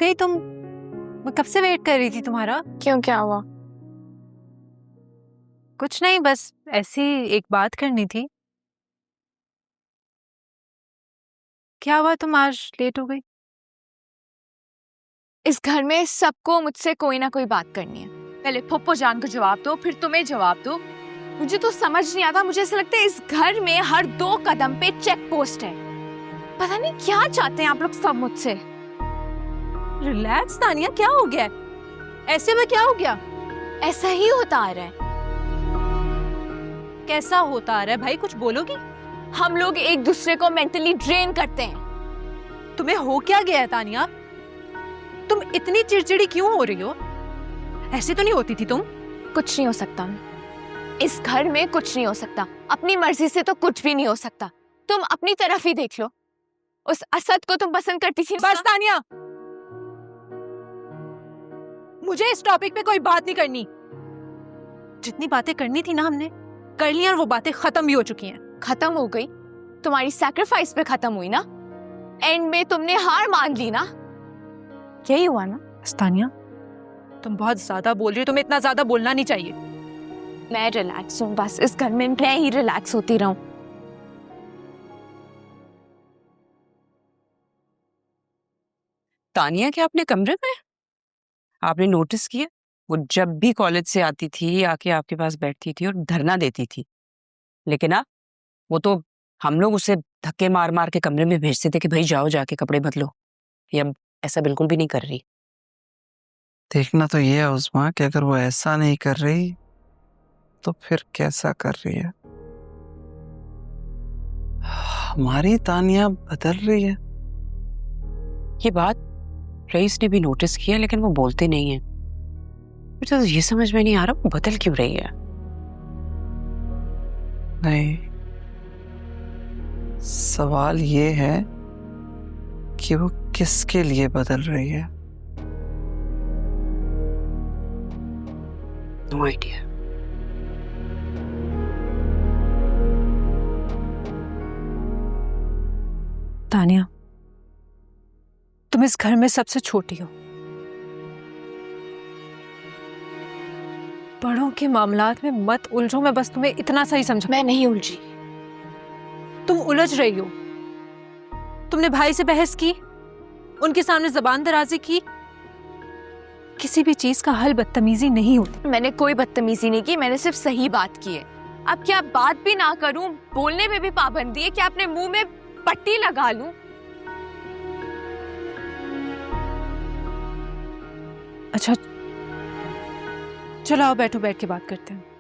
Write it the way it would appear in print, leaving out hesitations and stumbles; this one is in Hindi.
गई तुम? मैं कब से वेट कर रही थी तुम्हारा। क्यों, क्या हुआ? कुछ नहीं, बस ऐसी एक बात करनी थी। क्या हुआ, तुम आज लेट हो गई? इस घर में सबको मुझसे कोई ना कोई बात करनी है। पहले फुप्पो जान को जवाब दो, फिर तुम्हें जवाब दो। मुझे तो समझ नहीं आता, मुझे ऐसा लगता है इस घर में हर 2 कदम पे चेक पोस्ट है। पता नहीं क्या चाहते हैं आप लोग सब मुझसे। रिलैक्स तानिया, क्या हो गया? ऐसे में क्या हो गया? ऐसा ही होता आ रहा है। कैसा होता आ रहा है भाई, कुछ बोलोगी? हम लोग एक दूसरे को मेंटली ड्रेन करते हैं। तुम्हें हो क्या गया है तानिया? तुम इतनी चिड़चिड़ी क्यों हो रही हो? ऐसे तो नहीं होती थी तुम। कुछ नहीं हो सकता, इस घर में कुछ नहीं हो सकता। अपनी मर्जी से तो कुछ भी नहीं हो सकता। तुम अपनी तरफ ही देख लो, उस असद को तुम पसंद करती थी। बस तानिया, मुझे इस टॉपिक पे कोई बात नहीं करनी। जितनी बातें करनी थी ना हमने कर ली, और वो बातें खत्म भी हो चुकी हैं। खत्म हो गई? तुम्हारी सैक्रिफाइस पे खत्म हुई ना। एंड में तुमने हार मान ली ना। यही हुआ ना। तानिया, तुम बहुत ज्यादा बोल रही हो, तुम्हें इतना ज्यादा बोलना नहीं चाहिए। मैं रिलैक्स हूँ, बस इस घर में मैं ही रिलैक्स होती रहूं। तानिया, क्या अपने कमरे में? आपने नोटिस किया, वो जब भी कॉलेज से आती थी आके आपके पास बैठती थी और धरना देती थी, लेकिन अब वो तो हम लोग उसे धक्के मार मार के कमरे में भेजते थे कि भाई जाओ जाके कपड़े बदलो। ये अब ऐसा बिल्कुल भी नहीं कर रही। देखना तो ये है उस्मा कि अगर वो ऐसा नहीं कर रही तो फिर कैसा कर रही है। हमारी तानिया बदल रही है। ये बात रईस ने भी नोटिस किया, लेकिन वो बोलते नहीं है। मुझे तो ये समझ में नहीं आ रहा वो बदल क्यों रही है। नहीं, सवाल ये है कि वो किसके लिए बदल रही है। No idea. तानिया, तुम इस घर में सबसे छोटी हो। बड़ों के मामलात में मत उलझो, मैं बस तुम्हें इतना सही समझा। मैं नहीं उलझी। तुम उलझ रही हो। तुमने भाई से बहस की, उनके सामने जबान दराजी की। किसी भी चीज का हल बदतमीजी नहीं होती। मैंने कोई बदतमीजी नहीं की, मैंने सिर्फ सही बात की है। अब क्या बात भी ना करूं, बोलने में भी पाबंदी है? क्या अपने मुंह में पट्टी लगा लूं? अच्छा चलो आओ, बैठो, बैठ के बात करते हैं।